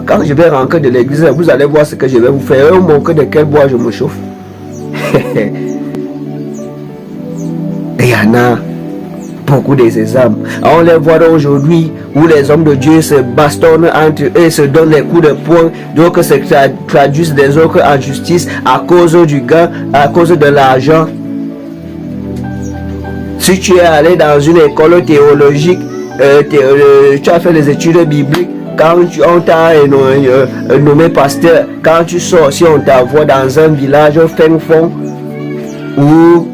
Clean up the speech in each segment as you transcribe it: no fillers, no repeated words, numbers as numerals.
quand je vais rentrer de l'église, vous allez voir ce que je vais vous faire. Vous montrer de quel bois je me chauffe. Et il y en a beaucoup des exemples. On les voit aujourd'hui où les hommes de Dieu se bastonnent entre eux, se donnent des coups de poing, d'autres se traduisent des autres en justice à cause du gain, à cause de l'argent. Si tu es allé dans une école théologique, tu as fait les études bibliques, quand on t'a nommé pasteur, quand tu sors, si on t'envoie dans un village fin fond où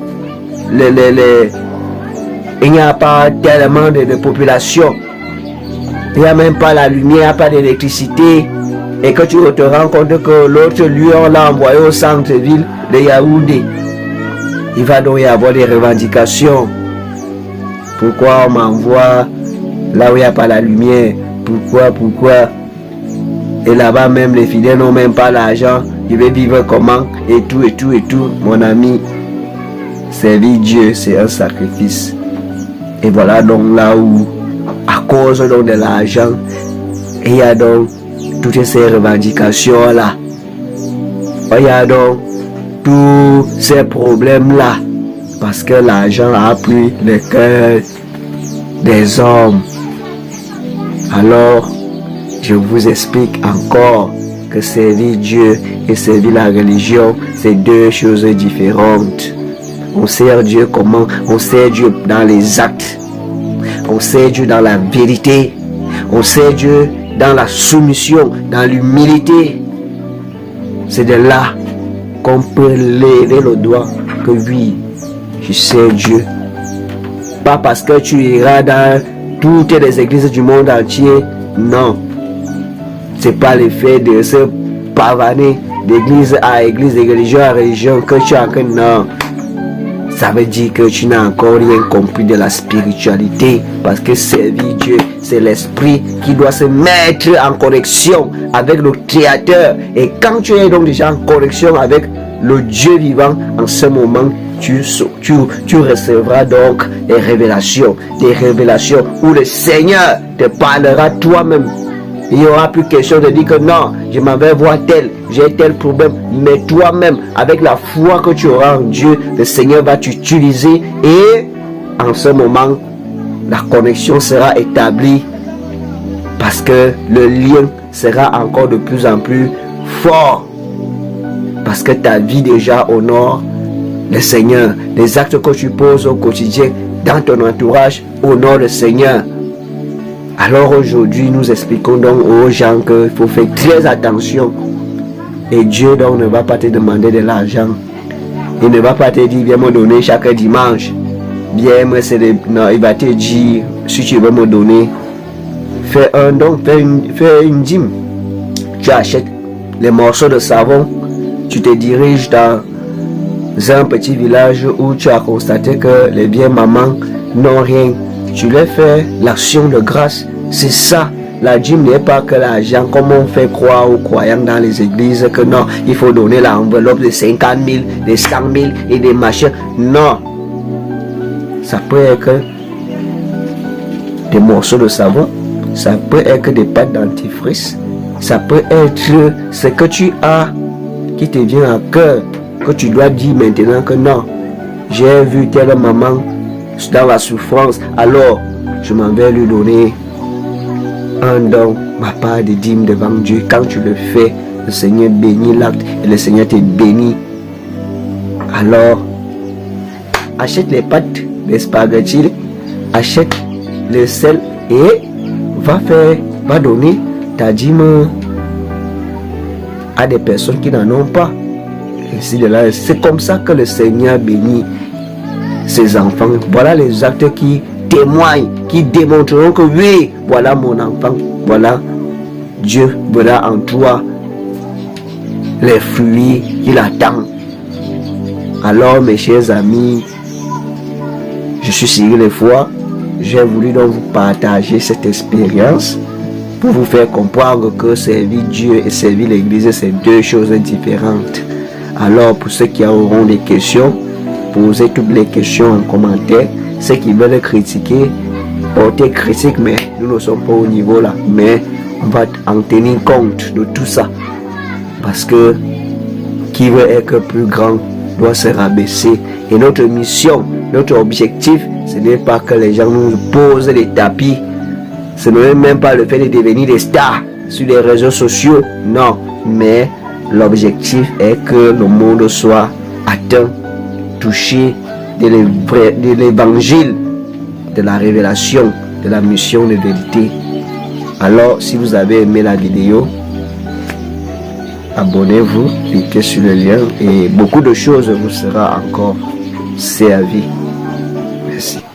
il n'y a pas tellement de population, il n'y a même pas la lumière, pas d'électricité, et que tu te rends compte que l'autre lieu, on l'a envoyé au centre-ville de Yaoundé, il va donc y avoir des revendications. Pourquoi on m'envoie là où il n'y a pas la lumière? Pourquoi? Et là-bas même les fidèles n'ont même pas l'argent. Ils veulent vivre comment? Et tout. Mon ami, servir Dieu, c'est un sacrifice. Et voilà donc là où, à cause donc de l'argent, il y a donc toutes ces revendications là. Il y a donc tous ces problèmes là. Parce que l'argent a pris le cœur des hommes. Alors, je vous explique encore que servir Dieu et servir la religion, c'est deux choses différentes. On sert Dieu comment? On sert Dieu dans les actes. On sert Dieu dans la vérité. On sert Dieu dans la soumission, dans l'humilité. C'est de là qu'on peut lever le doigt que oui, je sers Dieu. Pas parce que tu iras dans toutes les églises du monde entier. Non. C'est pas le fait de se pavaner d'église à église, de religion à religion que tu as que non. Ça veut dire que tu n'as encore rien compris de la spiritualité. Parce que servir Dieu, c'est l'esprit qui doit se mettre en connexion avec le Créateur. Et quand tu es donc déjà en connexion avec le Dieu vivant, en ce moment, tu recevras donc des révélations où le Seigneur te parlera toi-même. Il n'y aura plus question de dire que non, je m'en vais voir j'ai tel problème. Mais toi-même, avec la foi que tu auras en Dieu, le Seigneur va t'utiliser et en ce moment, la connexion sera établie parce que le lien sera encore de plus en plus fort. Parce que ta vie déjà honore le Seigneur. Les actes que tu poses au quotidien dans ton entourage honore le Seigneur. Alors aujourd'hui, nous expliquons donc aux gens qu'il faut faire très attention. Et Dieu donc ne va pas te demander de l'argent. Il ne va pas te dire, viens me donner chaque dimanche. Non, il va te dire, si tu veux me donner, fais un don, fais une dîme. Tu achètes les morceaux de savon. Tu te diriges dans un petit village où tu as constaté que les vieilles mamans n'ont rien. Tu leur fais l'action de grâce. C'est ça. La dîme n'est pas que l'argent, comme on fait croire aux croyants dans les églises que non, il faut donner l'enveloppe de 50 000, de 100 000 et des machins. Non. Ça peut être des morceaux de savon. Ça peut être des pâtes dentifrice. Ça peut être ce que tu as qui te vient à cœur, que tu dois dire maintenant que non, j'ai vu telle maman dans la souffrance, alors je m'en vais lui donner un don, ma part de dîme devant Dieu. Quand tu le fais, le Seigneur bénit l'acte et le Seigneur te bénit. Alors, achète les pâtes, les spaghettis, achète le sel et va donner ta dîme à des personnes qui n'en ont pas. C'est comme ça que le Seigneur bénit ses enfants. Voilà les actes qui témoignent, qui démontreront que oui, voilà mon enfant, voilà Dieu, voilà en toi les fruits qu'il attend. Alors mes chers amis, je suis Cyril Lefoy. J'ai voulu donc vous partager cette expérience pour vous faire comprendre que servir Dieu et servir l'Église, c'est deux choses différentes. Alors pour ceux qui auront des questions, posez toutes les questions en commentaire. Ceux qui veulent critiquer, porter critique, mais nous ne sommes pas au niveau là. Mais on va en tenir compte de tout ça. Parce que qui veut être plus grand doit se rabaisser. Et notre mission, notre objectif, ce n'est pas que les gens nous posent des tapis. Ce n'est même pas le fait de devenir des stars sur les réseaux sociaux. Non, mais l'objectif est que le monde soit atteint, touché de l'évangile, de la révélation, de la mission de vérité. Alors, si vous avez aimé la vidéo, abonnez-vous, cliquez sur le lien et beaucoup de choses vous sera encore servi. Merci.